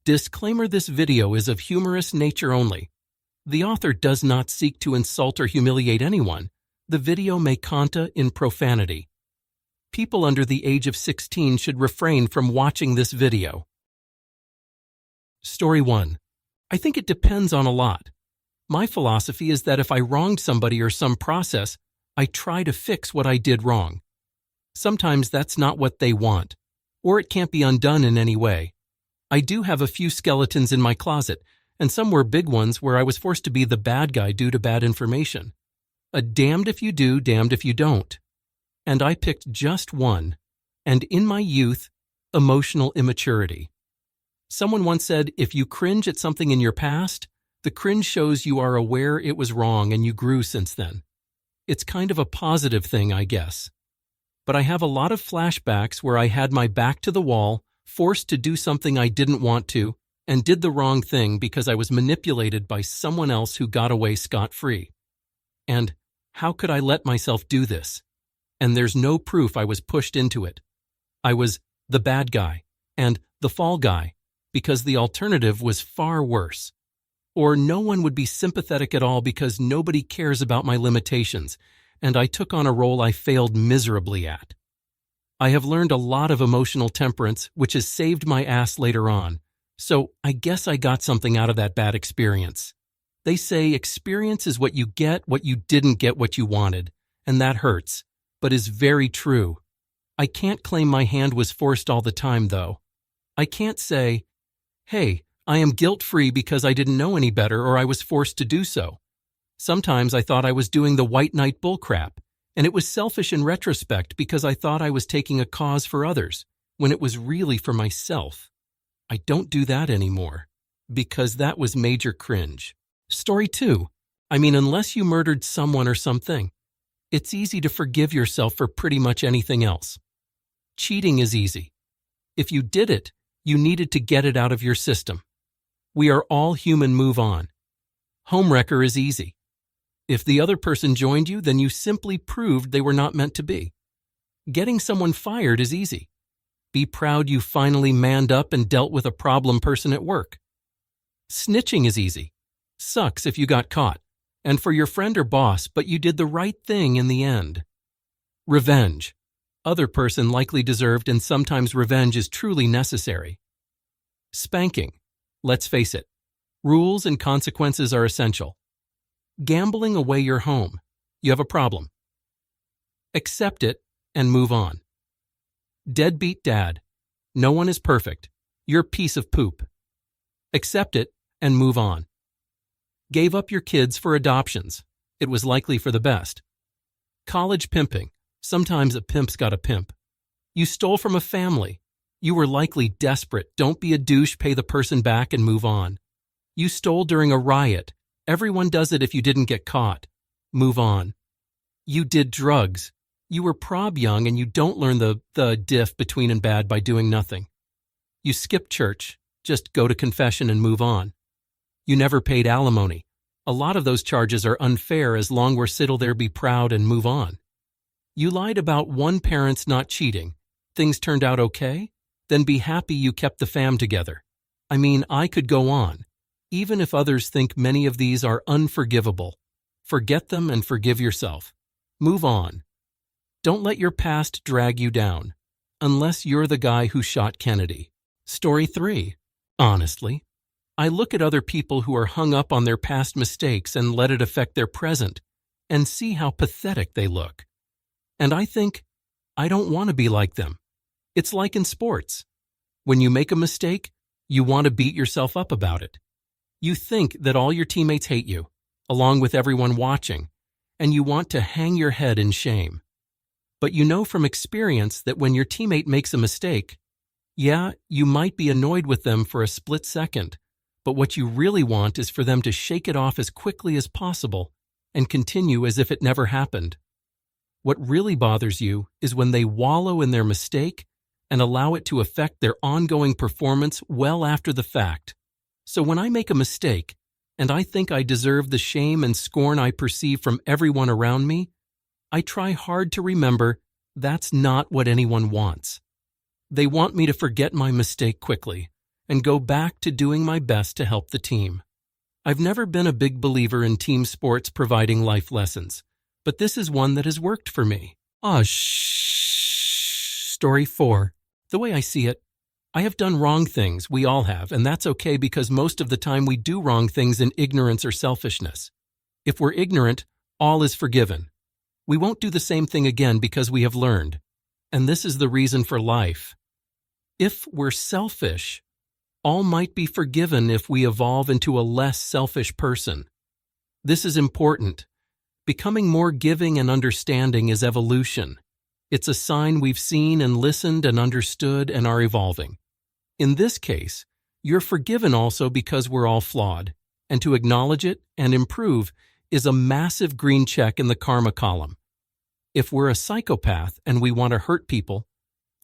Disclaimer: this video is of humorous nature only. The author does not seek to insult or humiliate anyone. The video may contain profanity. People under the age of 16 should refrain from watching this video. Story 1. I think it depends on a lot. My philosophy is that if I wronged somebody or some process, I try to fix what I did wrong. Sometimes that's not what they want, or it can't be undone in any way. I do have a few skeletons in my closet, and some were big ones where I was forced to be the bad guy due to bad information. A damned if you do, damned if you don't. And I picked just one, and in my youth, emotional immaturity. Someone once said, if you cringe at something in your past, the cringe shows you are aware it was wrong and you grew since then. It's kind of a positive thing, I guess. But I have a lot of flashbacks where I had my back to the wall, forced to do something I didn't want to, and did the wrong thing because I was manipulated by someone else who got away scot-free. And how could I let myself do this? And there's no proof I was pushed into it. I was the bad guy and the fall guy because the alternative was far worse. Or no one would be sympathetic at all because nobody cares about my limitations, and I took on a role I failed miserably at. I have learned a lot of emotional temperance, which has saved my ass later on, so I guess I got something out of that bad experience. They say experience is what you didn't get what you wanted, and that hurts, but is very true. I can't claim my hand was forced all the time, though. I can't say, hey, I am guilt-free because I didn't know any better or I was forced to do so. Sometimes I thought I was doing the white knight bullcrap, and it was selfish in retrospect because I thought I was taking a cause for others, when it was really for myself. I don't do that anymore, because that was major cringe. Story 2. Unless you murdered someone or something, it's easy to forgive yourself for pretty much anything else. Cheating is easy. If you did it, you needed to get it out of your system. We are all human, move on. Homewrecker is easy. If the other person joined you, then you simply proved they were not meant to be. Getting someone fired is easy. Be proud you finally manned up and dealt with a problem person at work. Snitching is easy. Sucks if you got caught, and for your friend or boss, but you did the right thing in the end. Revenge. Other person likely deserved, and sometimes revenge is truly necessary. Spanking. Let's face it, rules and consequences are essential. Gambling away your home. You have a problem. Accept it and move on. Deadbeat dad. No one is perfect. You're a piece of poop. Accept it and move on. Gave up your kids for adoptions. It was likely for the best. College pimping. Sometimes a pimp's got a pimp. You stole from a family. You were likely desperate. Don't be a douche, pay the person back and move on. You stole during a riot. Everyone does it if you didn't get caught. Move on. You did drugs. You were prob young and you don't learn the diff between and bad by doing nothing. You skipped church. Just go to confession and move on. You never paid alimony. A lot of those charges are unfair as long we're settle there, be proud and move on. You lied about one parent's not cheating. Things turned out okay? Then be happy you kept the fam together. I could go on. Even if others think many of these are unforgivable, forget them and forgive yourself. Move on. Don't let your past drag you down, unless you're the guy who shot Kennedy. Story 3. Honestly, I look at other people who are hung up on their past mistakes and let it affect their present, and see how pathetic they look. And I think, I don't want to be like them. It's like in sports. When you make a mistake, you want to beat yourself up about it. You think that all your teammates hate you, along with everyone watching, and you want to hang your head in shame. But you know from experience that when your teammate makes a mistake, yeah, you might be annoyed with them for a split second, but what you really want is for them to shake it off as quickly as possible and continue as if it never happened. What really bothers you is when they wallow in their mistake and allow it to affect their ongoing performance well after the fact. So when I make a mistake, and I think I deserve the shame and scorn I perceive from everyone around me, I try hard to remember that's not what anyone wants. They want me to forget my mistake quickly, and go back to doing my best to help the team. I've never been a big believer in team sports providing life lessons, but this is one that has worked for me. Story 4. The way I see it, I have done wrong things, we all have, and that's okay because most of the time we do wrong things in ignorance or selfishness. If we're ignorant, all is forgiven. We won't do the same thing again because we have learned. And this is the reason for life. If we're selfish, all might be forgiven if we evolve into a less selfish person. This is important. Becoming more giving and understanding is evolution. It's a sign we've seen and listened and understood and are evolving. In this case, you're forgiven also because we're all flawed, and to acknowledge it and improve is a massive green check in the karma column. If we're a psychopath and we want to hurt people,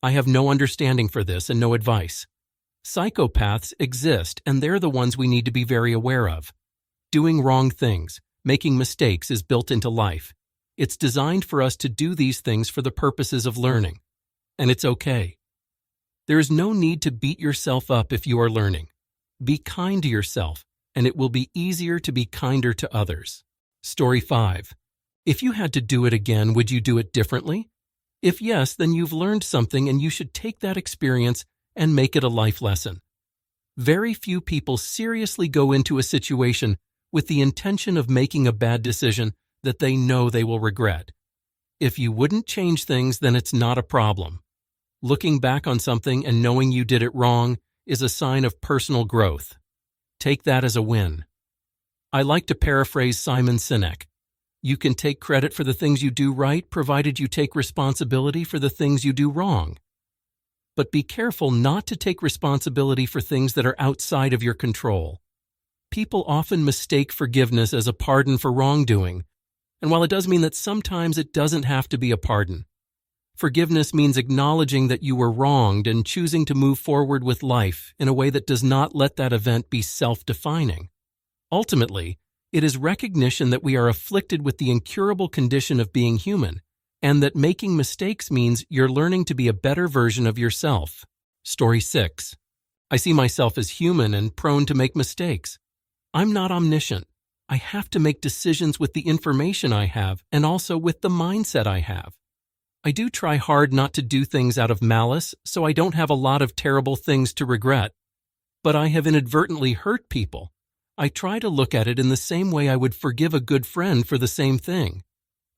I have no understanding for this and no advice. Psychopaths exist, and they're the ones we need to be very aware of. Doing wrong things, making mistakes is built into life. It's designed for us to do these things for the purposes of learning, and it's okay. There is no need to beat yourself up if you are learning. Be kind to yourself, and it will be easier to be kinder to others. Story 5. If you had to do it again, would you do it differently? If yes, then you've learned something and you should take that experience and make it a life lesson. Very few people seriously go into a situation with the intention of making a bad decision that they know they will regret. If you wouldn't change things, then it's not a problem. Looking back on something and knowing you did it wrong is a sign of personal growth. Take that as a win. I like to paraphrase Simon Sinek. You can take credit for the things you do right, provided you take responsibility for the things you do wrong. But be careful not to take responsibility for things that are outside of your control. People often mistake forgiveness as a pardon for wrongdoing, and while it does mean that sometimes it doesn't have to be a pardon. Forgiveness means acknowledging that you were wronged and choosing to move forward with life in a way that does not let that event be self-defining. Ultimately, it is recognition that we are afflicted with the incurable condition of being human, and that making mistakes means you're learning to be a better version of yourself. Story 6. I see myself as human and prone to make mistakes. I'm not omniscient. I have to make decisions with the information I have and also with the mindset I have. I do try hard not to do things out of malice, so I don't have a lot of terrible things to regret. But I have inadvertently hurt people. I try to look at it in the same way I would forgive a good friend for the same thing.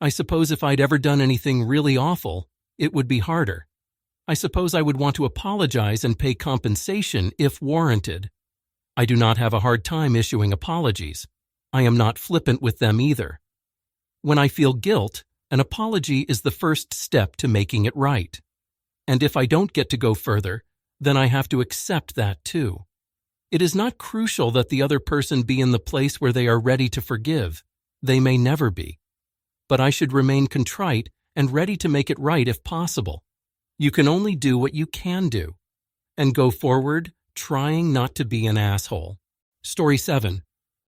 I suppose if I'd ever done anything really awful, it would be harder. I suppose I would want to apologize and pay compensation if warranted. I do not have a hard time issuing apologies. I am not flippant with them either. When I feel guilt, an apology is the first step to making it right. And if I don't get to go further, then I have to accept that too. It is not crucial that the other person be in the place where they are ready to forgive. They may never be. But I should remain contrite and ready to make it right if possible. You can only do what you can do. And go forward, trying not to be an asshole. Story 7.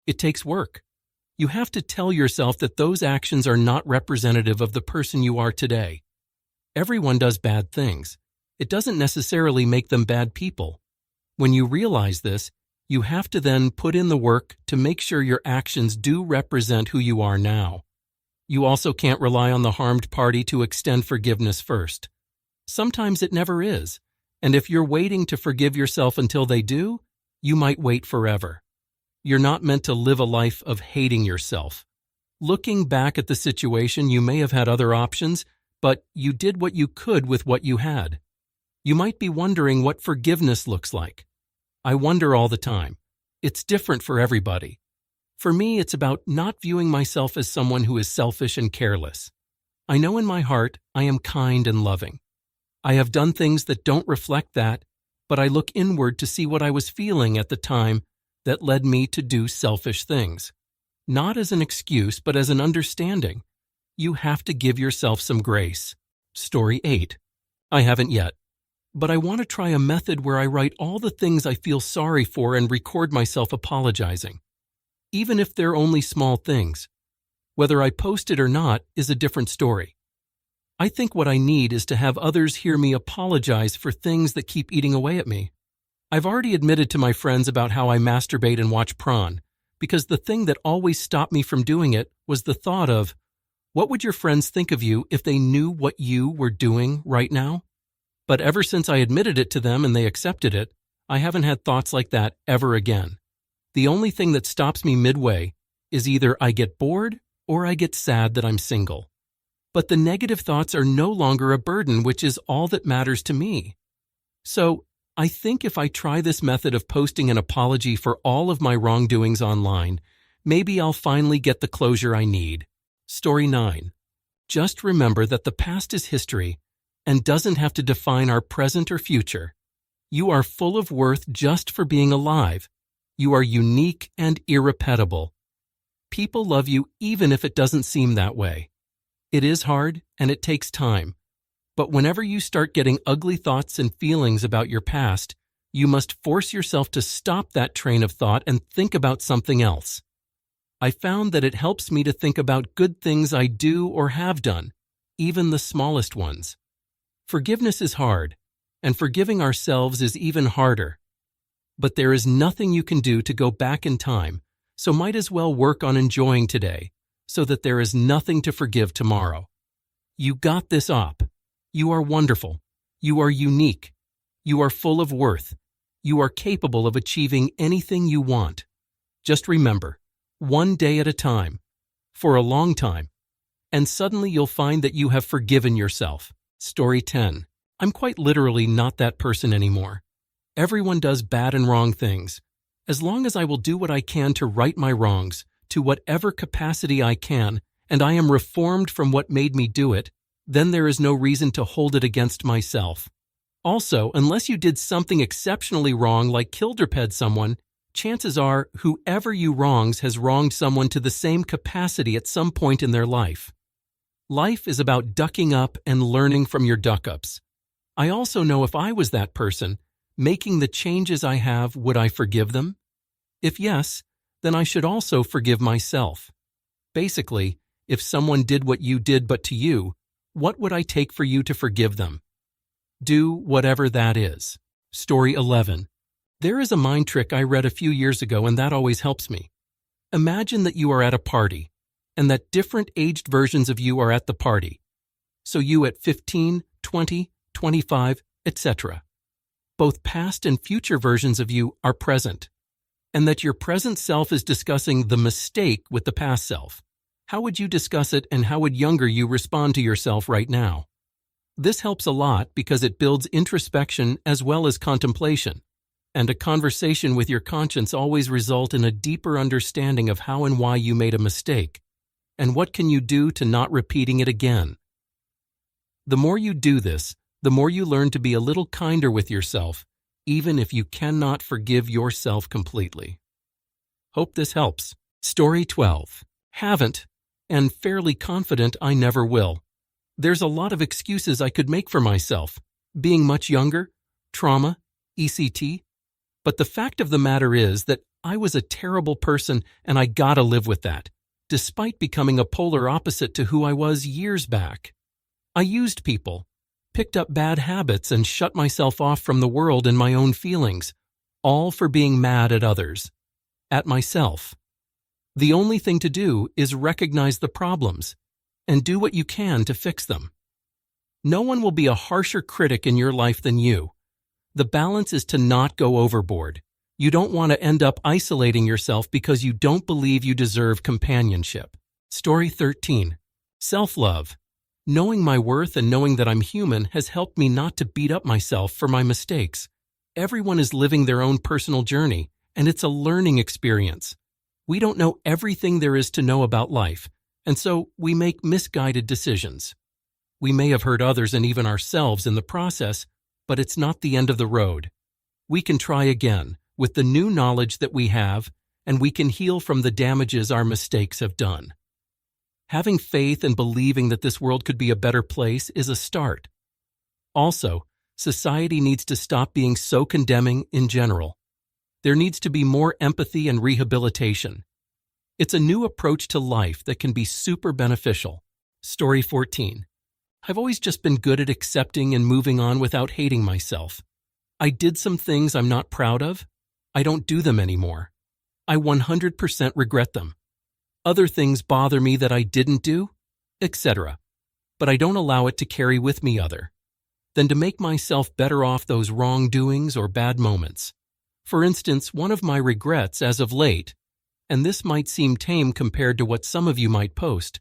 It takes work. You have to tell yourself that those actions are not representative of the person you are today. Everyone does bad things. It doesn't necessarily make them bad people. When you realize this, you have to then put in the work to make sure your actions do represent who you are now. You also can't rely on the harmed party to extend forgiveness first. Sometimes it never is, and if you're waiting to forgive yourself until they do, you might wait forever. You're not meant to live a life of hating yourself. Looking back at the situation, you may have had other options, but you did what you could with what you had. You might be wondering what forgiveness looks like. I wonder all the time. It's different for everybody. For me, it's about not viewing myself as someone who is selfish and careless. I know in my heart I am kind and loving. I have done things that don't reflect that, but I look inward to see what I was feeling at the time that led me to do selfish things. Not as an excuse, but as an understanding. You have to give yourself some grace. Story 8. I haven't yet, but I want to try a method where I write all the things I feel sorry for and record myself apologizing. Even if they're only small things. Whether I post it or not is a different story. I think what I need is to have others hear me apologize for things that keep eating away at me. I've already admitted to my friends about how I masturbate and watch porn, because the thing that always stopped me from doing it was the thought of, what would your friends think of you if they knew what you were doing right now? But ever since I admitted it to them and they accepted it, I haven't had thoughts like that ever again. The only thing that stops me midway is either I get bored or I get sad that I'm single. But the negative thoughts are no longer a burden, which is all that matters to me. So, I think if I try this method of posting an apology for all of my wrongdoings online, maybe I'll finally get the closure I need. Story 9. Just remember that the past is history and doesn't have to define our present or future. You are full of worth just for being alive. You are unique and irrepeatable. People love you even if it doesn't seem that way. It is hard and it takes time. But whenever you start getting ugly thoughts and feelings about your past, you must force yourself to stop that train of thought and think about something else. I found that it helps me to think about good things I do or have done, even the smallest ones. Forgiveness is hard, and forgiving ourselves is even harder. But there is nothing you can do to go back in time, so might as well work on enjoying today, so that there is nothing to forgive tomorrow. You got this op. You are wonderful. You are unique. You are full of worth. You are capable of achieving anything you want. Just remember, one day at a time, for a long time, and suddenly you'll find that you have forgiven yourself. Story 10. I'm quite literally not that person anymore. Everyone does bad and wrong things. As long as I will do what I can to right my wrongs, to whatever capacity I can, and I am reformed from what made me do it, then there is no reason to hold it against myself. Also, unless you did something exceptionally wrong like kilderped someone, chances are whoever you wrongs has wronged someone to the same capacity at some point in their life. Life is about ducking up and learning from your duck-ups. I also know if I was that person, making the changes I have, would I forgive them? If yes, then I should also forgive myself. Basically, if someone did what you did but to you, what would I take for you to forgive them? Do whatever that is. Story 11. There is a mind trick I read a few years ago, and that always helps me. Imagine that you are at a party, and that different aged versions of you are at the party. So you at 15, 20, 25, etc. Both past and future versions of you are present, and that your present self is discussing the mistake with the past self. How would you discuss it, and how would younger you respond to yourself right now? This helps a lot because it builds introspection as well as contemplation, and a conversation with your conscience always results in a deeper understanding of how and why you made a mistake, and what can you do to not repeating it again. The more you do this, the more you learn to be a little kinder with yourself, even if you cannot forgive yourself completely. Hope this helps. Story 12. Haven't, and fairly confident I never will. There's a lot of excuses I could make for myself. Being much younger, trauma, ECT. But the fact of the matter is that I was a terrible person and I gotta live with that, despite becoming a polar opposite to who I was years back. I used people, picked up bad habits, and shut myself off from the world and my own feelings, all for being mad at others, at myself. The only thing to do is recognize the problems and do what you can to fix them. No one will be a harsher critic in your life than you. The balance is to not go overboard. You don't want to end up isolating yourself because you don't believe you deserve companionship. Story 13. Self-love. Knowing my worth and knowing that I'm human has helped me not to beat up myself for my mistakes. Everyone is living their own personal journey, and it's a learning experience. We don't know everything there is to know about life, and so we make misguided decisions. We may have hurt others and even ourselves in the process, but it's not the end of the road. We can try again with the new knowledge that we have, and we can heal from the damages our mistakes have done. Having faith and believing that this world could be a better place is a start. Also, society needs to stop being so condemning in general. There needs to be more empathy and rehabilitation. It's a new approach to life that can be super beneficial. Story 14. I've always just been good at accepting and moving on without hating myself. I did some things I'm not proud of. I don't do them anymore. I 100% regret them. Other things bother me that I didn't do, etc. But I don't allow it to carry with me than to make myself better off those wrongdoings or bad moments. For instance, one of my regrets as of late, and this might seem tame compared to what some of you might post,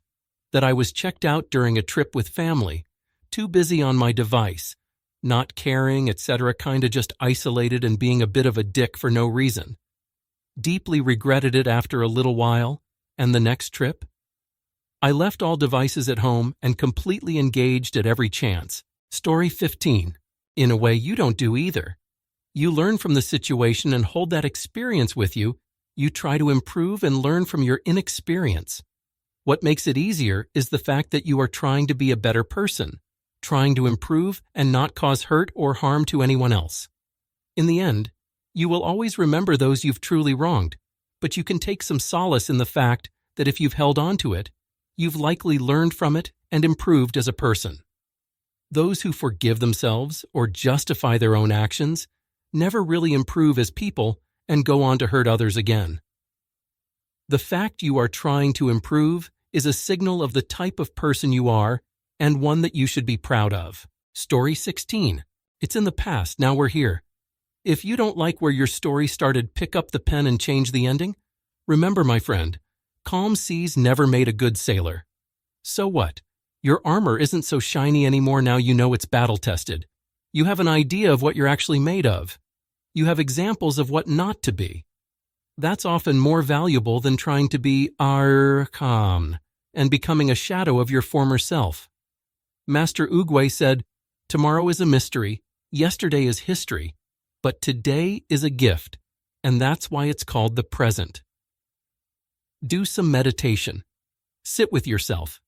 that I was checked out during a trip with family, too busy on my device, not caring, etc., kinda just isolated and being a bit of a dick for no reason. Deeply regretted it after a little while, and the next trip? I left all devices at home and completely engaged at every chance. Story 15. In a way you don't do either. You learn from the situation and hold that experience with you. You try to improve and learn from your inexperience. What makes it easier is the fact that you are trying to be a better person, trying to improve and not cause hurt or harm to anyone else. In the end, you will always remember those you've truly wronged, but you can take some solace in the fact that if you've held on to it, you've likely learned from it and improved as a person. Those who forgive themselves or justify their own actions never really improve as people and go on to hurt others again. The fact you are trying to improve is a signal of the type of person you are and one that you should be proud of. Story 16. It's in the past, now we're here. If you don't like where your story started, pick up the pen and change the ending. Remember, my friend, calm seas never made a good sailor. So what? Your armor isn't so shiny anymore now you know it's battle-tested. You have an idea of what you're actually made of. You have examples of what not to be. That's often more valuable than trying to be calm and becoming a shadow of your former self. Master Oogway said, "Tomorrow is a mystery, yesterday is history, but today is a gift, and that's why it's called the present." Do some meditation. Sit with yourself.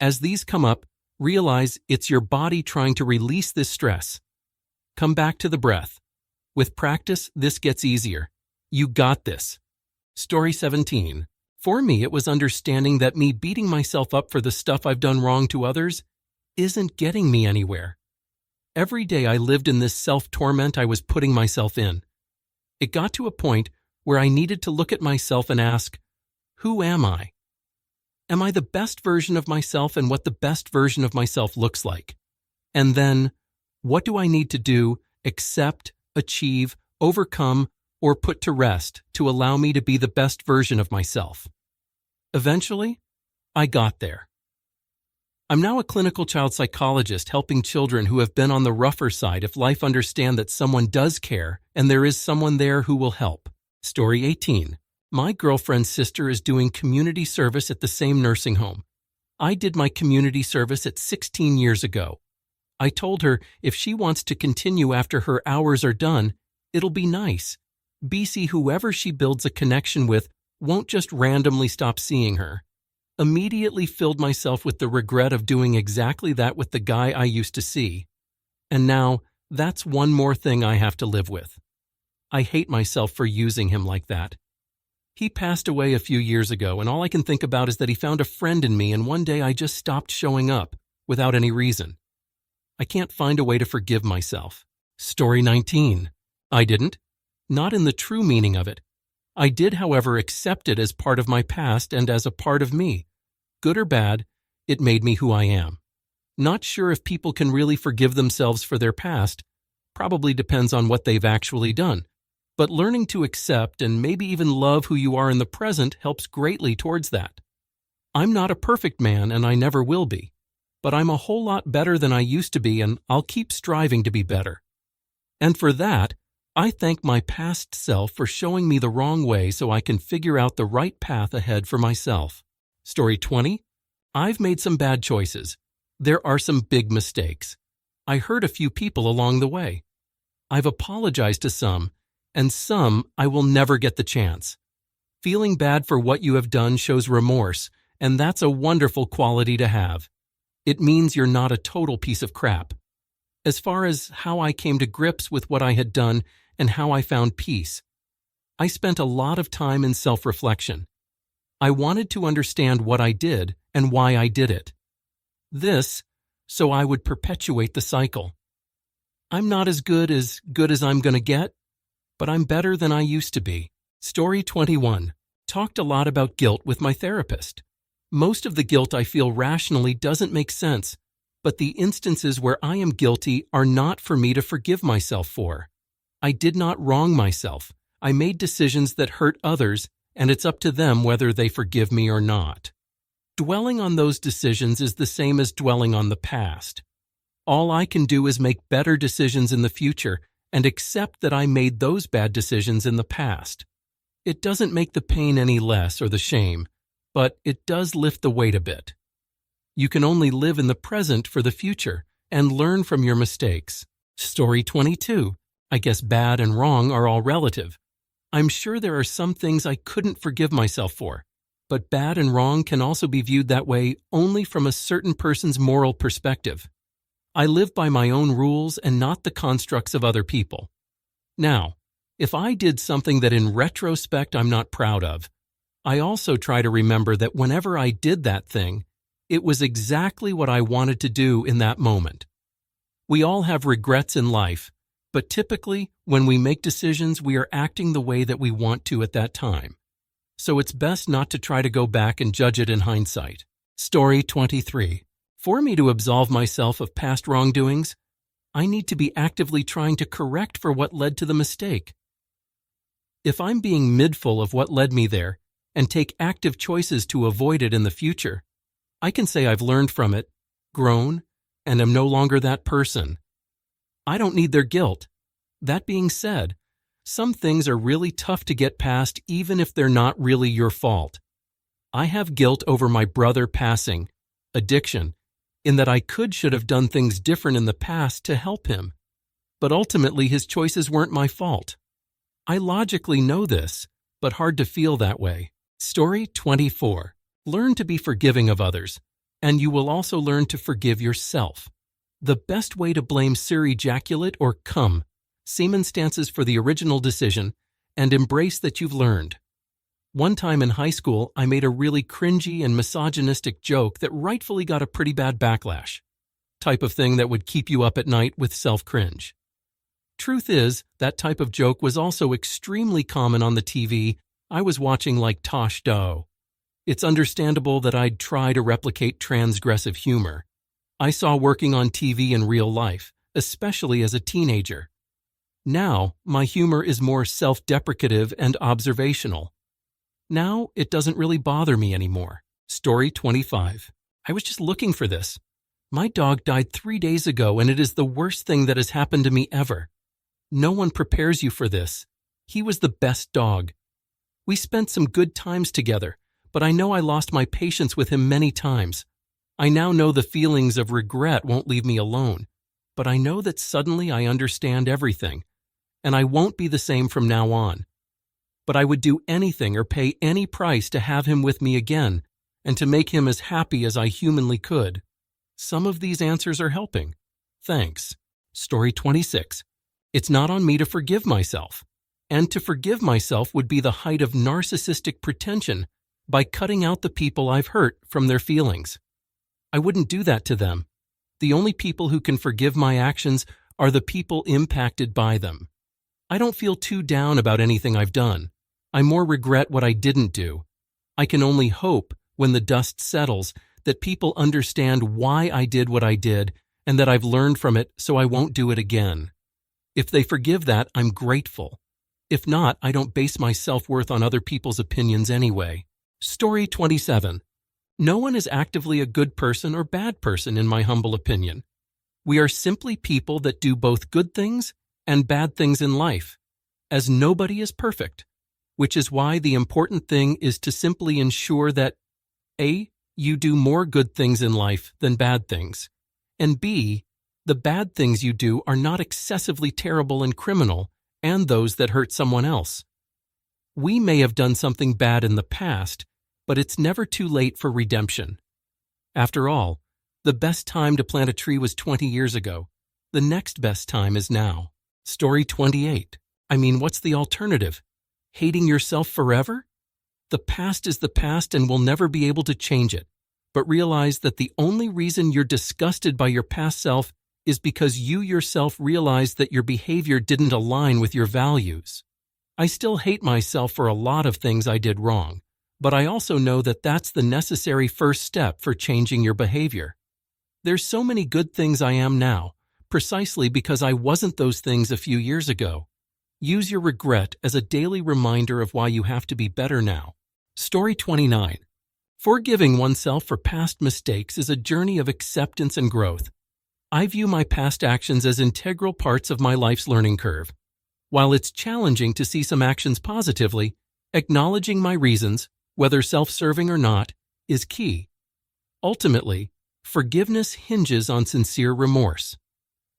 As these come up, realize it's your body trying to release this stress. Come back to the breath. With practice, this gets easier. You got this. Story 17. For me, it was understanding that me beating myself up for the stuff I've done wrong to others isn't getting me anywhere. Every day I lived in this self-torment I was putting myself in. It got to a point where I needed to look at myself and ask, who am I? Am I the best version of myself and what the best version of myself looks like? And then, what do I need to do, accept, achieve, overcome, or put to rest to allow me to be the best version of myself? Eventually, I got there. I'm now a clinical child psychologist helping children who have been on the rougher side of life understand that someone does care and there is someone there who will help. Story 18. My girlfriend's sister is doing community service at the same nursing home. I did my community service at 16 years ago. I told her if she wants to continue after her hours are done, it'll be nice. BC, whoever she builds a connection with, won't just randomly stop seeing her. Immediately filled myself with the regret of doing exactly that with the guy I used to see. And now, that's one more thing I have to live with. I hate myself for using him like that. He passed away a few years ago, and all I can think about is that he found a friend in me, and one day I just stopped showing up, without any reason. I can't find a way to forgive myself. Story 19. I didn't. Not in the true meaning of it. I did, however, accept it as part of my past and as a part of me. Good or bad, it made me who I am. Not sure if people can really forgive themselves for their past. Probably depends on what they've actually done. But learning to accept and maybe even love who you are in the present helps greatly towards that. I'm not a perfect man, and I never will be. But I'm a whole lot better than I used to be, and I'll keep striving to be better. And for that, I thank my past self for showing me the wrong way so I can figure out the right path ahead for myself. Story 20. I've made some bad choices. There are some big mistakes. I hurt a few people along the way. I've apologized to some, and some I will never get the chance. Feeling bad for what you have done shows remorse, and that's a wonderful quality to have. It means you're not a total piece of crap. As far as how I came to grips with what I had done and how I found peace, I spent a lot of time in self-reflection. I wanted to understand what I did and why I did it. This, so I would perpetuate the cycle. I'm not as good as I'm gonna get, but I'm better than I used to be. Story 21. Talked a lot about guilt with my therapist. Most of the guilt I feel rationally doesn't make sense, but the instances where I am guilty are not for me to forgive myself for. I did not wrong myself. I made decisions that hurt others, and it's up to them whether they forgive me or not. Dwelling on those decisions is the same as dwelling on the past. All I can do is make better decisions in the future and accept that I made those bad decisions in the past. It doesn't make the pain any less or the shame, but it does lift the weight a bit. You can only live in the present for the future and learn from your mistakes. Story 22. I guess bad and wrong are all relative. I'm sure there are some things I couldn't forgive myself for, but bad and wrong can also be viewed that way only from a certain person's moral perspective. I live by my own rules and not the constructs of other people. Now, if I did something that in retrospect I'm not proud of, I also try to remember that whenever I did that thing, it was exactly what I wanted to do in that moment. We all have regrets in life, but typically, when we make decisions, we are acting the way that we want to at that time. So it's best not to try to go back and judge it in hindsight. Story 23. For me to absolve myself of past wrongdoings, I need to be actively trying to correct for what led to the mistake. If I'm being midful of what led me there and take active choices to avoid it in the future, I can say I've learned from it, grown, and am no longer that person. I don't need their guilt. That being said, some things are really tough to get past even if they're not really your fault. I have guilt over my brother passing, addiction, in that I should have done things different in the past to help him. But ultimately his choices weren't my fault. I logically know this, but hard to feel that way. Story 24. Learn to be forgiving of others, and you will also learn to forgive yourself. The best way to blame Sir Ejaculate or Cum, semen stances for the original decision, and embrace that you've learned. One time in high school, I made a really cringy and misogynistic joke that rightfully got a pretty bad backlash. Type of thing that would keep you up at night with self-cringe. Truth is, that type of joke was also extremely common on the TV I was watching like Tosh Doe. It's understandable that I'd try to replicate transgressive humor. I saw working on TV in real life, especially as a teenager. Now, my humor is more self-deprecative and observational. Now, it doesn't really bother me anymore. Story 25. I was just looking for this. My dog died 3 days ago, and it is the worst thing that has happened to me ever. No one prepares you for this. He was the best dog. We spent some good times together, but I know I lost my patience with him many times. I now know the feelings of regret won't leave me alone, but I know that suddenly I understand everything, and I won't be the same from now on. But I would do anything or pay any price to have him with me again and to make him as happy as I humanly could. Some of these answers are helping. Thanks. Story 26. It's not on me to forgive myself. And to forgive myself would be the height of narcissistic pretension by cutting out the people I've hurt from their feelings. I wouldn't do that to them. The only people who can forgive my actions are the people impacted by them. I don't feel too down about anything I've done. I more regret what I didn't do. I can only hope, when the dust settles, that people understand why I did what I did and that I've learned from it so I won't do it again. If they forgive that, I'm grateful. If not, I don't base my self-worth on other people's opinions anyway. Story 27. No one is actively a good person or bad person in my humble opinion. We are simply people that do both good things and bad things in life, as nobody is perfect, which is why the important thing is to simply ensure that A, you do more good things in life than bad things, and B, the bad things you do are not excessively terrible and criminal and those that hurt someone else. We may have done something bad in the past, but it's never too late for redemption. After all, the best time to plant a tree was 20 years ago. The next best time is now. Story 28. What's the alternative? Hating yourself forever? The past is the past and we'll never be able to change it. But realize that the only reason you're disgusted by your past self is because you yourself realized that your behavior didn't align with your values. I still hate myself for a lot of things I did wrong, but I also know that that's the necessary first step for changing your behavior. There's so many good things I am now, precisely because I wasn't those things a few years ago. Use your regret as a daily reminder of why you have to be better now. Story 29. Forgiving oneself for past mistakes is a journey of acceptance and growth. I view my past actions as integral parts of my life's learning curve. While it's challenging to see some actions positively, acknowledging my reasons, whether self-serving or not, is key. Ultimately, forgiveness hinges on sincere remorse.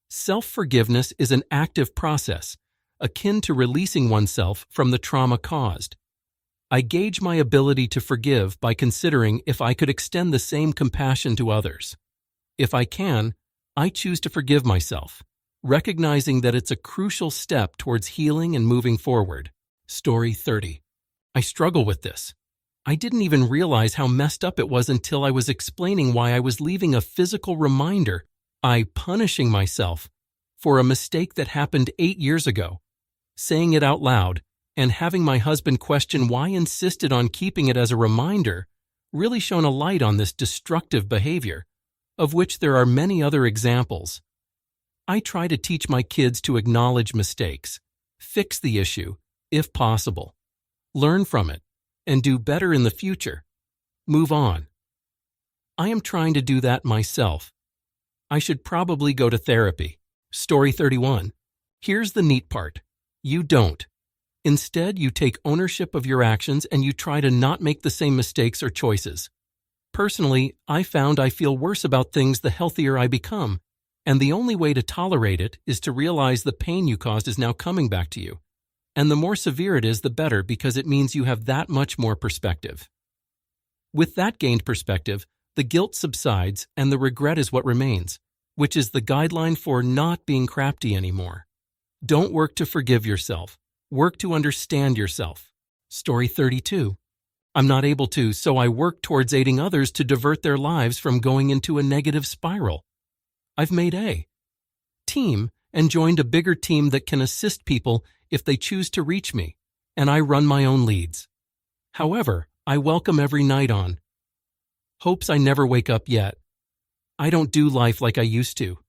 Self-forgiveness is an active process, akin to releasing oneself from the trauma caused. I gauge my ability to forgive by considering if I could extend the same compassion to others. If I can, I choose to forgive myself, recognizing that it's a crucial step towards healing and moving forward. Story 30. I struggle with this. I didn't even realize how messed up it was until I was explaining why I was leaving a physical reminder, punishing myself, for a mistake that happened 8 years ago. Saying it out loud, and having my husband question why I insisted on keeping it as a reminder really shone a light on this destructive behavior, of which there are many other examples. I try to teach my kids to acknowledge mistakes, fix the issue, if possible, learn from it, and do better in the future. Move on. I am trying to do that myself. I should probably go to therapy. Story 31. Here's the neat part. You don't. Instead, you take ownership of your actions and you try to not make the same mistakes or choices. Personally, I found I feel worse about things the healthier I become, and the only way to tolerate it is to realize the pain you caused is now coming back to you. And the more severe it is, the better, because it means you have that much more perspective. With that gained perspective, the guilt subsides and the regret is what remains, which is the guideline for not being crafty anymore. Don't work to forgive yourself. Work to understand yourself. Story 32. I'm not able to, so I work towards aiding others to divert their lives from going into a negative spiral. I've made a team and joined a bigger team that can assist people if they choose to reach me, and I run my own leads. However, I welcome every night on hopes I never wake up yet. I don't do life like I used to.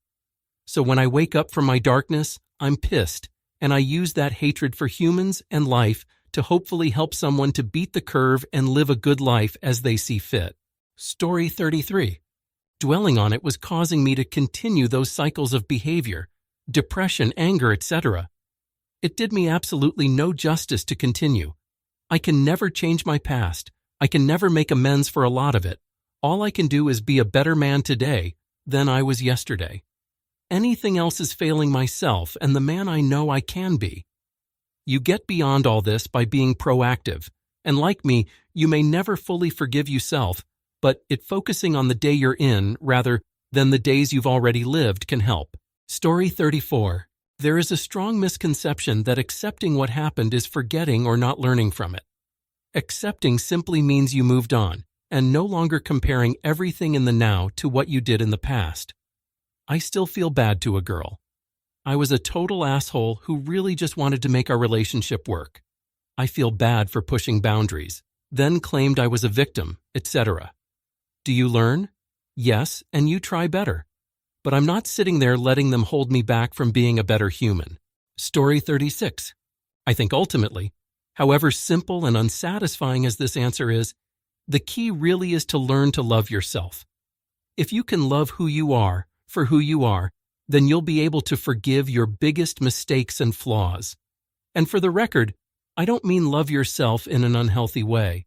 So when I wake up from my darkness, I'm pissed, and I use that hatred for humans and life to hopefully help someone to beat the curve and live a good life as they see fit. Story 33. Dwelling on it was causing me to continue those cycles of behavior, depression, anger, etc. It did me absolutely no justice to continue. I can never change my past. I can never make amends for a lot of it. All I can do is be a better man today than I was yesterday. Anything else is failing myself and the man I know I can be. You get beyond all this by being proactive, and like me, you may never fully forgive yourself, but focusing on the day you're in rather than the days you've already lived can help. Story 34. There is a strong misconception that accepting what happened is forgetting or not learning from it. Accepting simply means you moved on, and no longer comparing everything in the now to what you did in the past. I still feel bad to a girl. I was a total asshole who really just wanted to make our relationship work. I feel bad for pushing boundaries, then claimed I was a victim, etc. Do you learn? Yes, and you try better. But I'm not sitting there letting them hold me back from being a better human. Story 36. I think ultimately, however simple and unsatisfying as this answer is, the key really is to learn to love yourself. If you can love who you are for who you are, then you'll be able to forgive your biggest mistakes and flaws. And for the record, I don't mean love yourself in an unhealthy way.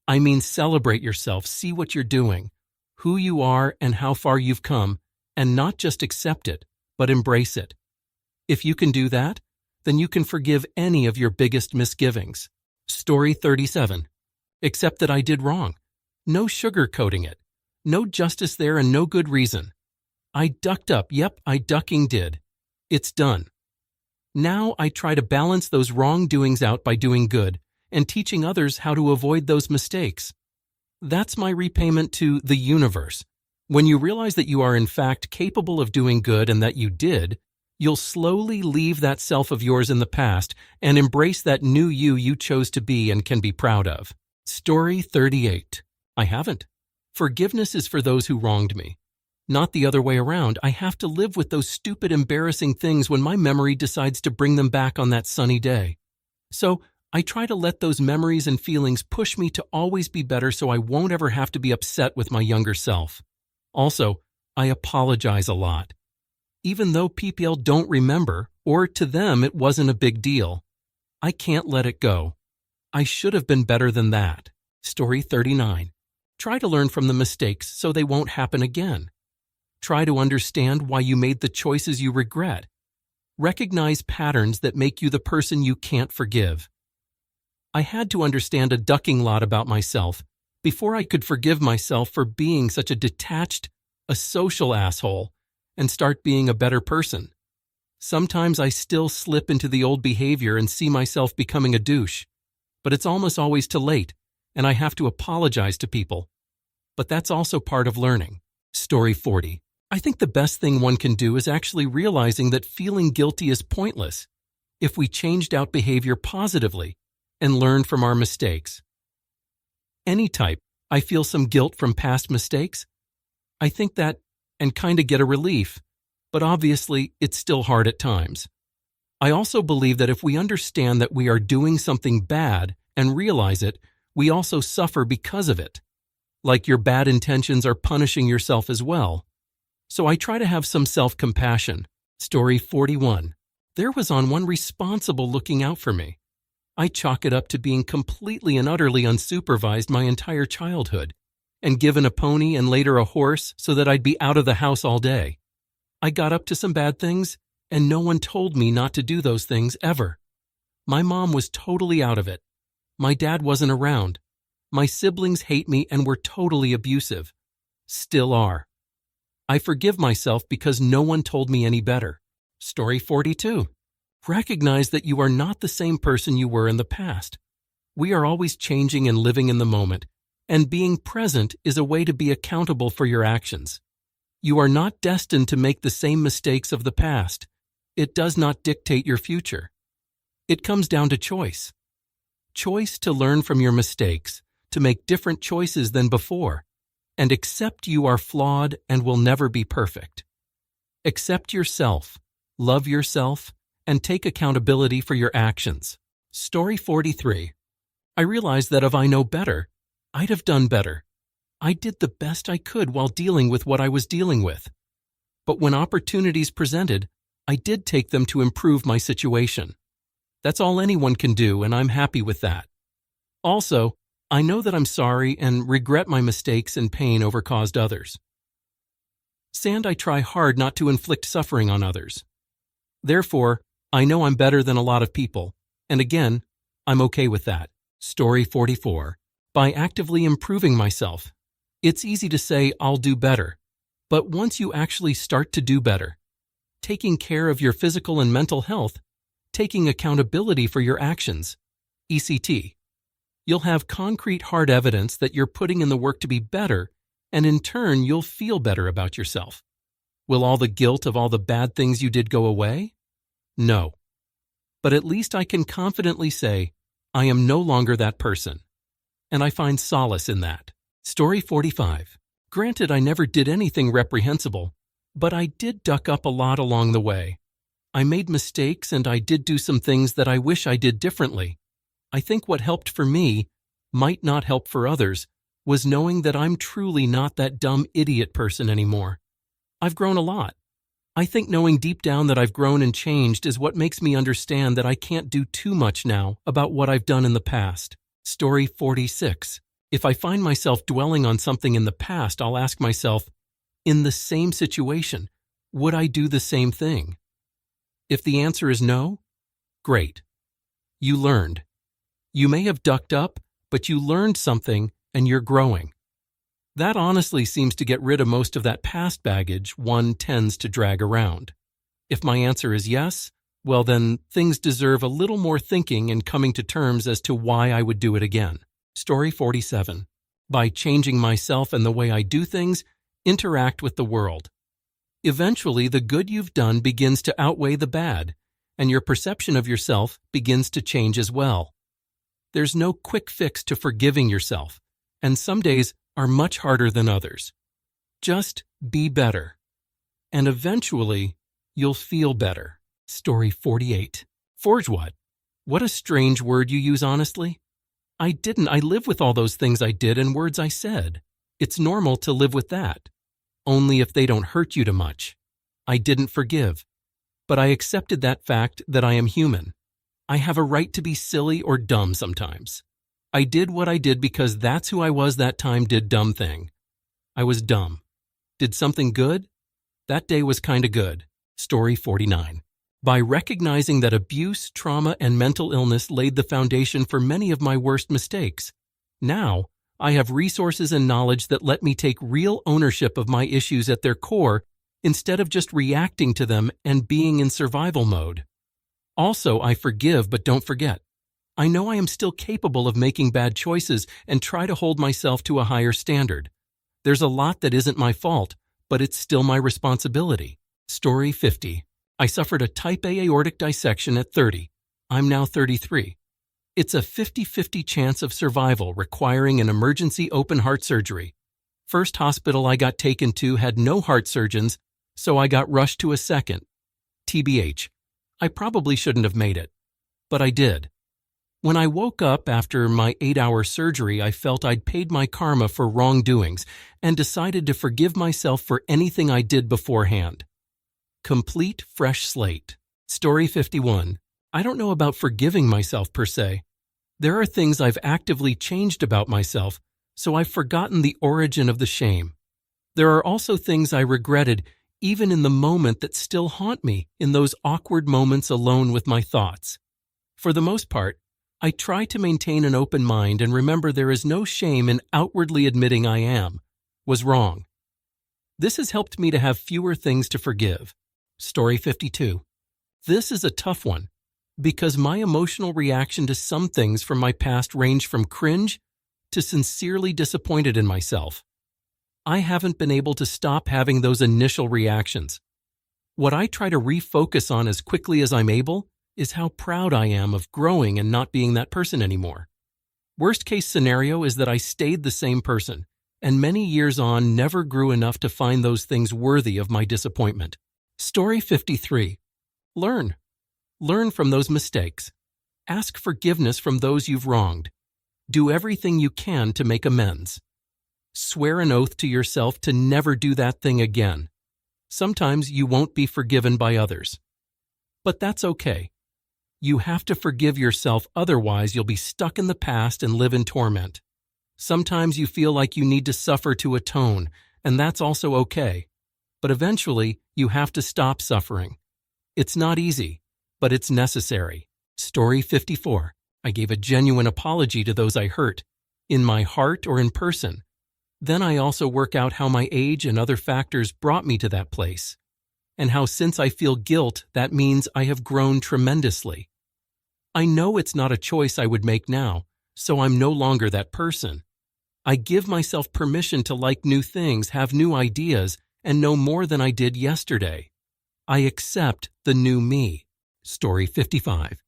I mean celebrate yourself, see what you're doing, who you are and how far you've come, and not just accept it, but embrace it. If you can do that, then you can forgive any of your biggest misgivings. Story 37. Except that I did wrong. No sugarcoating it. No justice there and no good reason. I ducked up. Yep, I ducking did. It's done. Now I try to balance those wrongdoings out by doing good and teaching others how to avoid those mistakes. That's my repayment to the universe, When you realize that you are in fact capable of doing good and that you did, you'll slowly leave that self of yours in the past and embrace that new you chose to be and can be proud of. Story 38. I haven't. Forgiveness is for those who wronged me. Not the other way around. I have to live with those stupid, embarrassing things when my memory decides to bring them back on that sunny day. So, I try to let those memories and feelings push me to always be better so I won't ever have to be upset with my younger self. Also, I apologize a lot. Even though people don't remember, or to them it wasn't a big deal, I can't let it go. I should have been better than that. Story 39. Try to learn from the mistakes so they won't happen again. Try to understand why you made the choices you regret. Recognize patterns that make you the person you can't forgive. I had to understand a ducking lot about myself before I could forgive myself for being such a detached, a social asshole, and start being a better person. Sometimes I still slip into the old behavior and see myself becoming a douche, but it's almost always too late, and I have to apologize to people. But that's also part of learning. Story 40. I think the best thing one can do is actually realizing that feeling guilty is pointless if we changed out behavior positively and learned from our mistakes. Any type, I feel some guilt from past mistakes. I think that and kind of get a relief, but obviously it's still hard at times. I also believe that if we understand that we are doing something bad and realize it, we also suffer because of it. Like your bad intentions are punishing yourself as well. So I try to have some self-compassion. Story 41. There was one responsible looking out for me. I chalk it up to being completely and utterly unsupervised my entire childhood, and given a pony and later a horse so that I'd be out of the house all day. I got up to some bad things, and no one told me not to do those things ever. My mom was totally out of it. My dad wasn't around. My siblings hate me and were totally abusive. Still are. I forgive myself because no one told me any better. Story 42. Recognize that you are not the same person you were in the past. We are always changing and living in the moment, and being present is a way to be accountable for your actions. You are not destined to make the same mistakes of the past. It does not dictate your future. It comes down to choice. Choice to learn from your mistakes, to make different choices than before, and accept you are flawed and will never be perfect. Accept yourself, love yourself, and take accountability for your actions. Story 43. I realized that if I know better, I'd have done better. I did the best I could while dealing with what I was dealing with. But when opportunities presented, I did take them to improve my situation. That's all anyone can do, and I'm happy with that. Also, I know that I'm sorry and regret my mistakes and pain over caused others. I try hard not to inflict suffering on others. Therefore, I know I'm better than a lot of people, and again, I'm okay with that. Story 44. By actively improving myself, it's easy to say I'll do better, but once you actually start to do better, taking care of your physical and mental health, taking accountability for your actions, ECT, you'll have concrete hard evidence that you're putting in the work to be better, and in turn, you'll feel better about yourself. Will all the guilt of all the bad things you did go away? No. But at least I can confidently say, I am no longer that person. And I find solace in that. Story 45. Granted, I never did anything reprehensible, but I did duck up a lot along the way. I made mistakes and I did do some things that I wish I did differently. I think what helped for me, might not help for others, was knowing that I'm truly not that dumb idiot person anymore. I've grown a lot. I think knowing deep down that I've grown and changed is what makes me understand that I can't do too much now about what I've done in the past. Story 46. If I find myself dwelling on something in the past, I'll ask myself, in the same situation, would I do the same thing? If the answer is no, great. You learned. You may have ducked up, but you learned something and you're growing. That honestly seems to get rid of most of that past baggage one tends to drag around. If my answer is yes, well then things deserve a little more thinking and coming to terms as to why I would do it again. Story 47. By changing myself and the way I do things, Interact with the world. Eventually, the good you've done begins to outweigh the bad, and your perception of yourself begins to change as well. There's no quick fix to forgiving yourself, and some days are much harder than others. Just be better. And eventually, you'll feel better. Story 48. Forge what? What a strange word you use honestly. I didn't. I live with all those things I did and words I said. It's normal to live with that. Only if they don't hurt you too much. I didn't forgive. But I accepted that fact that I am human. I have a right to be silly or dumb sometimes. I did what I did because that's who I was that time. Did dumb thing. I was dumb. Did something good? That day was kinda good. Story 49. By recognizing that abuse, trauma, and mental illness laid the foundation for many of my worst mistakes, now I have resources and knowledge that let me take real ownership of my issues at their core instead of just reacting to them and being in survival mode. Also, I forgive but don't forget. I know I am still capable of making bad choices and try to hold myself to a higher standard. There's a lot that isn't my fault, but it's still my responsibility. Story 50. I suffered a type A aortic dissection at 30. I'm now 33. It's a 50-50 chance of survival requiring an emergency open heart surgery. First hospital I got taken to had no heart surgeons, so I got rushed to a second. TBH. I probably shouldn't have made it, but I did. When I woke up after my 8-hour surgery, I felt I'd paid my karma for wrongdoings and decided to forgive myself for anything I did beforehand. Complete fresh slate. Story 51. I don't know about forgiving myself per se. There are things I've actively changed about myself, so I've forgotten the origin of the shame. There are also things I regretted even in the moment that still haunt me in those awkward moments alone with my thoughts. For the most part, I try to maintain an open mind and remember there is no shame in outwardly admitting I was wrong. This has helped me to have fewer things to forgive. Story 52. This is a tough one because my emotional reaction to some things from my past range from cringe to sincerely disappointed in myself. I haven't been able to stop having those initial reactions. What I try to refocus on as quickly as I'm able is how proud I am of growing and not being that person anymore. Worst case scenario is that I stayed the same person and many years on never grew enough to find those things worthy of my disappointment. Story 53. Learn. Learn from those mistakes. Ask forgiveness from those you've wronged. Do everything you can to make amends. Swear an oath to yourself to never do that thing again. Sometimes you won't be forgiven by others. But that's okay. You have to forgive yourself, otherwise you'll be stuck in the past and live in torment. Sometimes you feel like you need to suffer to atone, and that's also okay. But eventually, you have to stop suffering. It's not easy, but it's necessary. Story 54. I gave a genuine apology to those I hurt, in my heart or in person. Then I also work out how my age and other factors brought me to that place, and how since I feel guilt, that means I have grown tremendously. I know it's not a choice I would make now, so I'm no longer that person. I give myself permission to like new things, have new ideas, and know more than I did yesterday. I accept the new me. Story 55.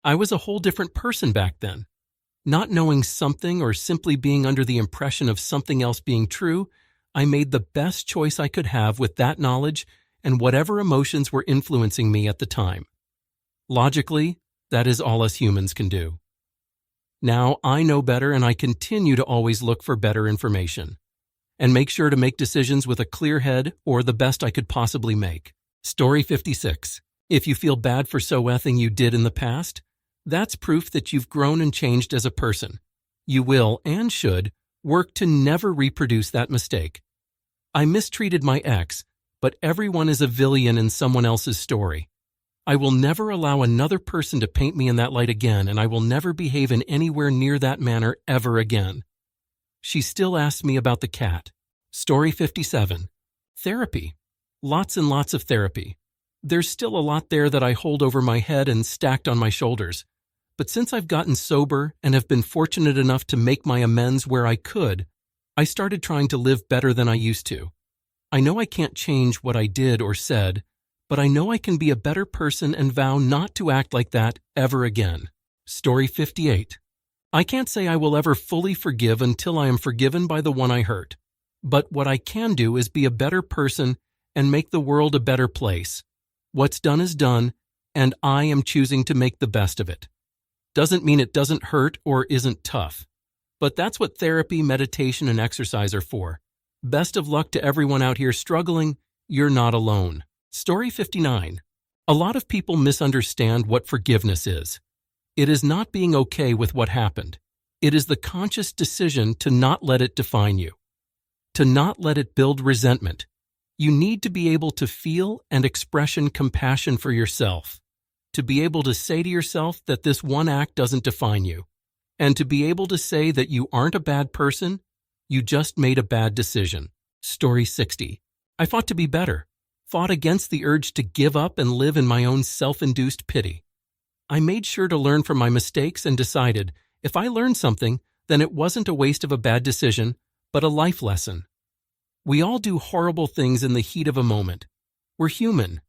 I was a whole different person back then. Not knowing something or simply being under the impression of something else being true, I made the best choice I could have with that knowledge and whatever emotions were influencing me at the time. Logically, that is all us humans can do. Now I know better and I continue to always look for better information and make sure to make decisions with a clear head or the best I could possibly make. Story 56. If you feel bad for something you did in the past, that's proof that you've grown and changed as a person. You will and should work to never reproduce that mistake. I mistreated my ex, but everyone is a villain in someone else's story. I will never allow another person to paint me in that light again, and I will never behave in anywhere near that manner ever again. She still asks me about the cat. Story 57. Therapy. Lots and lots of therapy. There's still a lot there that I hold over my head and stacked on my shoulders. But since I've gotten sober and have been fortunate enough to make my amends where I could, I started trying to live better than I used to. I know I can't change what I did or said, but I know I can be a better person and vow not to act like that ever again. Story 58. I can't say I will ever fully forgive until I am forgiven by the one I hurt. But what I can do is be a better person and make the world a better place. What's done is done, and I am choosing to make the best of it. Doesn't mean it doesn't hurt or isn't tough. But that's what therapy, meditation, and exercise are for. Best of luck to everyone out here struggling. You're not alone. Story 59. A lot of people misunderstand what forgiveness is. It is not being okay with what happened. It is the conscious decision to not let it define you, to not let it build resentment. You need to be able to feel and express compassion for yourself, to be able to say to yourself that this one act doesn't define you, and to be able to say that you aren't a bad person, you just made a bad decision. Story 60. I fought to be better, fought against the urge to give up and live in my own self-induced pity. I made sure to learn from my mistakes and decided, if I learned something, then it wasn't a waste of a bad decision, but a life lesson. We all do horrible things in the heat of a moment. We're human.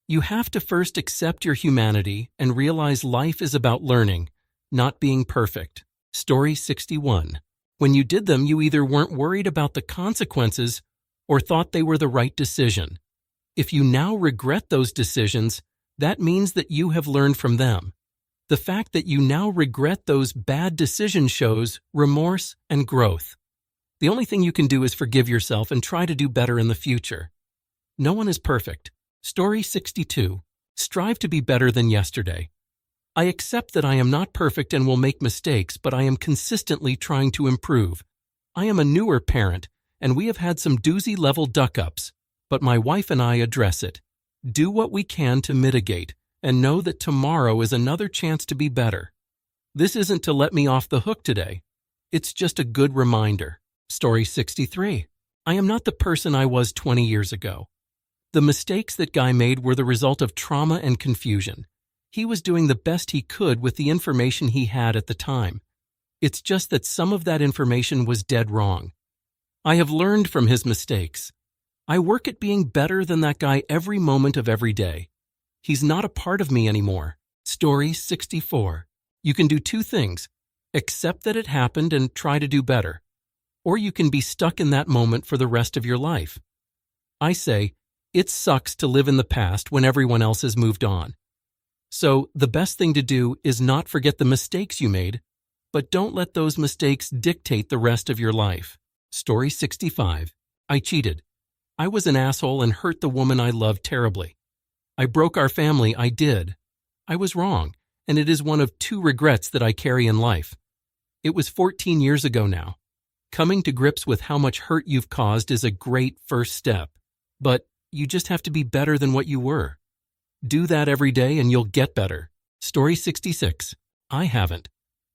You have to first accept your humanity and realize life is about learning, not being perfect. Story 61. When you did them, you either weren't worried about the consequences or thought they were the right decision. If you now regret those decisions, that means that you have learned from them. The fact that you now regret those bad decisions shows remorse and growth. The only thing you can do is forgive yourself and try to do better in the future. No one is perfect. Story 62. Strive to be better than yesterday. I accept that I am not perfect and will make mistakes, but I am consistently trying to improve. I am a newer parent, and we have had some doozy-level duck-ups, but my wife and I address it. Do what we can to mitigate, and know that tomorrow is another chance to be better. This isn't to let me off the hook today. It's just a good reminder. Story 63. I am not the person I was 20 years ago. The mistakes that Guy made were the result of trauma and confusion. He was doing the best he could with the information he had at the time. It's just that some of that information was dead wrong. I have learned from his mistakes. I work at being better than that guy every moment of every day. He's not a part of me anymore. Story 64. You can do two things. Accept that it happened and try to do better. Or you can be stuck in that moment for the rest of your life. I say, it sucks to live in the past when everyone else has moved on. So the best thing to do is not forget the mistakes you made, but don't let those mistakes dictate the rest of your life. Story 65. I cheated. I was an asshole and hurt the woman I loved terribly. I broke our family, I did. I was wrong, and it is one of two regrets that I carry in life. It was 14 years ago now. Coming to grips with how much hurt you've caused is a great first step, but you just have to be better than what you were. Do that every day and you'll get better. Story 66. I haven't.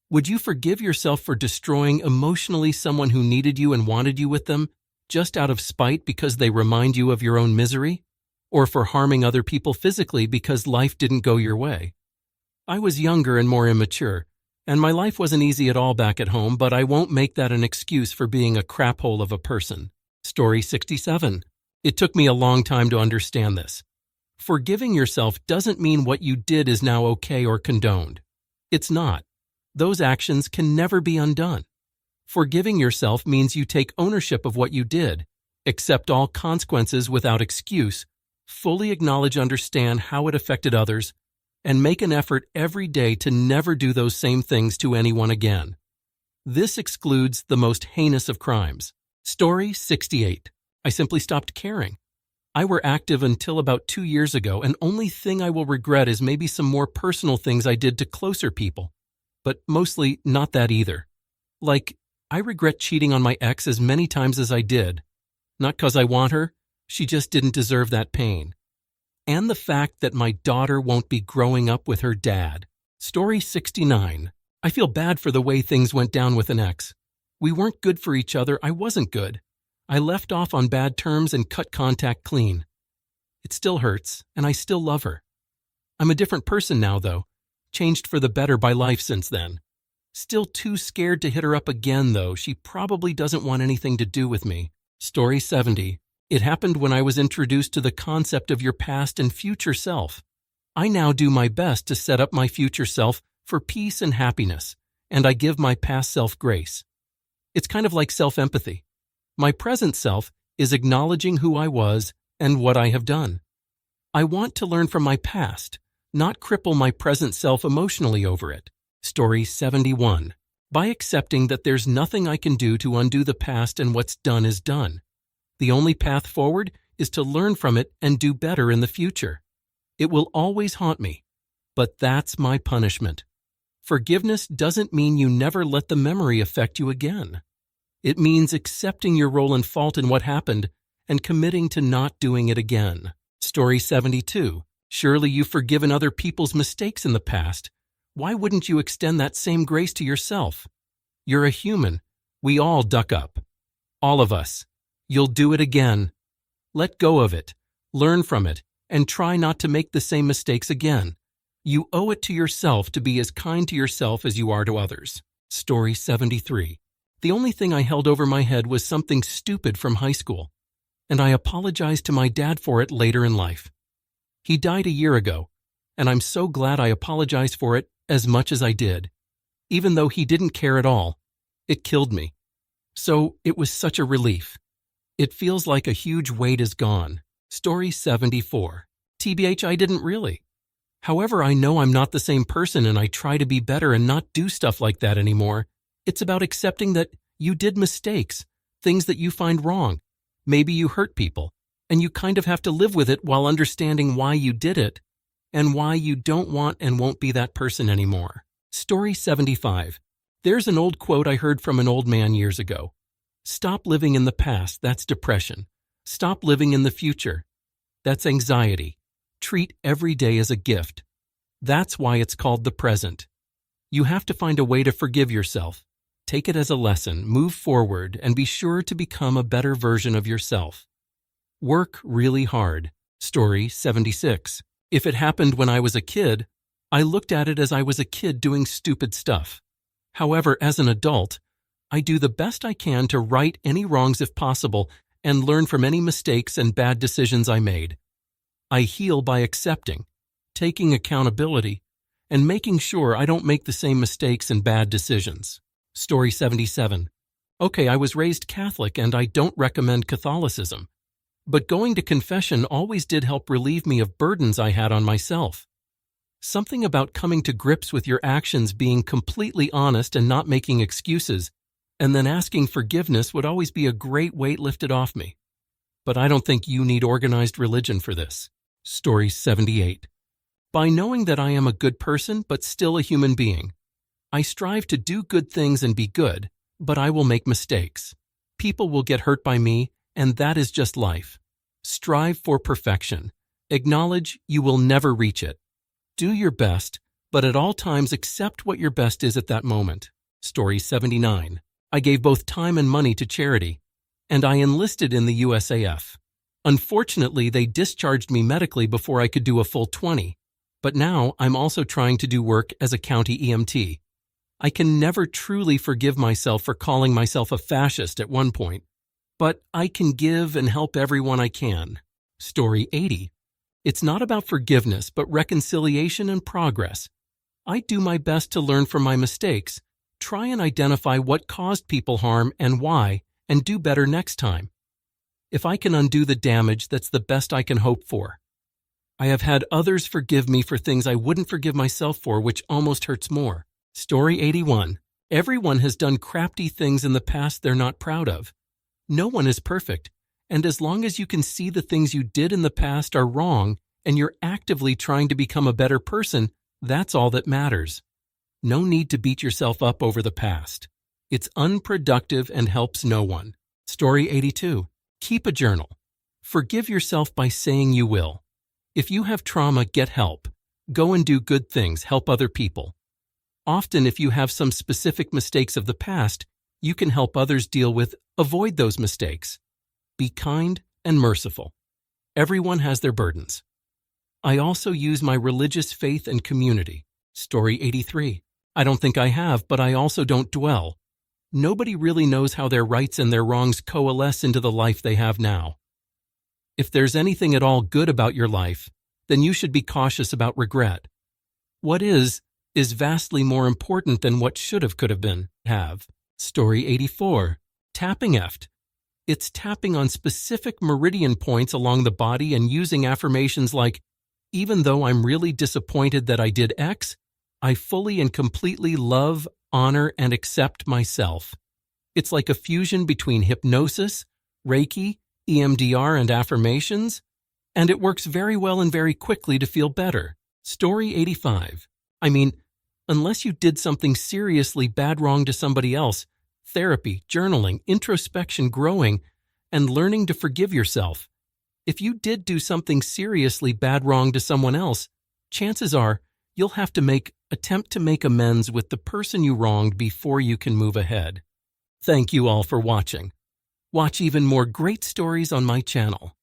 Would you forgive yourself for destroying emotionally someone who needed you and wanted you with them, just out of spite because they remind you of your own misery? Or for harming other people physically because life didn't go your way? I was younger and more immature, and my life wasn't easy at all back at home, but I won't make that an excuse for being a crap hole of a person. Story 67. It took me a long time to understand this. Forgiving yourself doesn't mean what you did is now okay or condoned. It's not. Those actions can never be undone. Forgiving yourself means you take ownership of what you did, accept all consequences without excuse, fully acknowledge, understand how it affected others, and make an effort every day to never do those same things to anyone again. This excludes the most heinous of crimes. Story 68. I simply stopped caring. I were active until about 2 years ago, and only thing I will regret is maybe some more personal things I did to closer people, but mostly not that either. Like, I regret cheating on my ex as many times as I did. Not 'cause I want her, she just didn't deserve that pain. And the fact that my daughter won't be growing up with her dad. Story 69. I feel bad for the way things went down with an ex. We weren't good for each other. I wasn't good. I left off on bad terms and cut contact clean. It still hurts, and I still love her. I'm a different person now, though. Changed for the better by life since then. Still too scared to hit her up again, though. She probably doesn't want anything to do with me. Story 70. It happened when I was introduced to the concept of your past and future self. I now do my best to set up my future self for peace and happiness, and I give my past self grace. It's kind of like self-empathy. My present self is acknowledging who I was and what I have done. I want to learn from my past, not cripple my present self emotionally over it. Story 71. By accepting that there's nothing I can do to undo the past and what's done is done. The only path forward is to learn from it and do better in the future. It will always haunt me, but that's my punishment. Forgiveness doesn't mean you never let the memory affect you again. It means accepting your role and fault in what happened and committing to not doing it again. Story 72. Surely you've forgiven other people's mistakes in the past. Why wouldn't you extend that same grace to yourself? You're a human. We all duck up. All of us. You'll do it again. Let go of it. Learn from it, and try not to make the same mistakes again. You owe it to yourself to be as kind to yourself as you are to others. Story 73. The only thing I held over my head was something stupid from high school, and I apologized to my dad for it later in life. He died a year ago, and I'm so glad I apologized for it as much as I did. Even though he didn't care at all, it killed me. So it was such a relief. It feels like a huge weight is gone. Story 74. TBH, I didn't really. However, I know I'm not the same person and I try to be better and not do stuff like that anymore. It's about accepting that you did mistakes, things that you find wrong. Maybe you hurt people, and you kind of have to live with it while understanding why you did it and why you don't want and won't be that person anymore. Story 75. There's an old quote I heard from an old man years ago. Stop living in the past, that's depression. Stop living in the future. That's anxiety. Treat every day as a gift. That's why it's called the present. You have to find a way to forgive yourself. Take it as a lesson, move forward, and be sure to become a better version of yourself. Work really hard. Story 76. If it happened when I was a kid, I looked at it as I was a kid doing stupid stuff. However, as an adult, I do the best I can to right any wrongs if possible and learn from any mistakes and bad decisions I made. I heal by accepting, taking accountability, and making sure I don't make the same mistakes and bad decisions. Story 77. Okay, I was raised Catholic and I don't recommend Catholicism. But going to confession always did help relieve me of burdens I had on myself. Something about coming to grips with your actions, being completely honest and not making excuses, and then asking forgiveness would always be a great weight lifted off me. But I don't think you need organized religion for this. Story 78. By knowing that I am a good person but still a human being, I strive to do good things and be good, but I will make mistakes. People will get hurt by me, and that is just life. Strive for perfection. Acknowledge you will never reach it. Do your best, but at all times accept what your best is at that moment. Story 79. I gave both time and money to charity, and I enlisted in the USAF. Unfortunately, they discharged me medically before I could do a full 20, but now I'm also trying to do work as a county EMT. I can never truly forgive myself for calling myself a fascist at one point, but I can give and help everyone I can. Story 80. It's not about forgiveness, but reconciliation and progress. I do my best to learn from my mistakes, try and identify what caused people harm and why, and do better next time. If I can undo the damage, that's the best I can hope for. I have had others forgive me for things I wouldn't forgive myself for, which almost hurts more. Story 81. Everyone has done crafty things in the past they're not proud of. No one is perfect, and as long as you can see the things you did in the past are wrong and you're actively trying to become a better person, that's all that matters. No need to beat yourself up over the past. It's unproductive and helps no one. Story 82. Keep a journal. Forgive yourself by saying you will. If you have trauma, get help. Go and do good things, help other people. Often, if you have some specific mistakes of the past, you can help others avoid those mistakes. Be kind and merciful. Everyone has their burdens. I also use my religious faith and community. Story 83. I don't think I have, but I also don't dwell. Nobody really knows how their rights and their wrongs coalesce into the life they have now. If there's anything at all good about your life, then you should be cautious about regret. What is vastly more important than what should have, could have been, have. Story 84. Tapping eft. It's tapping on specific meridian points along the body and using affirmations like, even though I'm really disappointed that I did X, I fully and completely love, honor, and accept myself. It's like a fusion between hypnosis, Reiki, EMDR, and affirmations, and it works very well and very quickly to feel better. Story 85. Unless you did something seriously bad wrong to somebody else, therapy, journaling, introspection, growing, and learning to forgive yourself. If you did do something seriously bad wrong to someone else, chances are you'll have to attempt to make amends with the person you wronged before you can move ahead. Thank you all for watching. Watch even more great stories on my channel.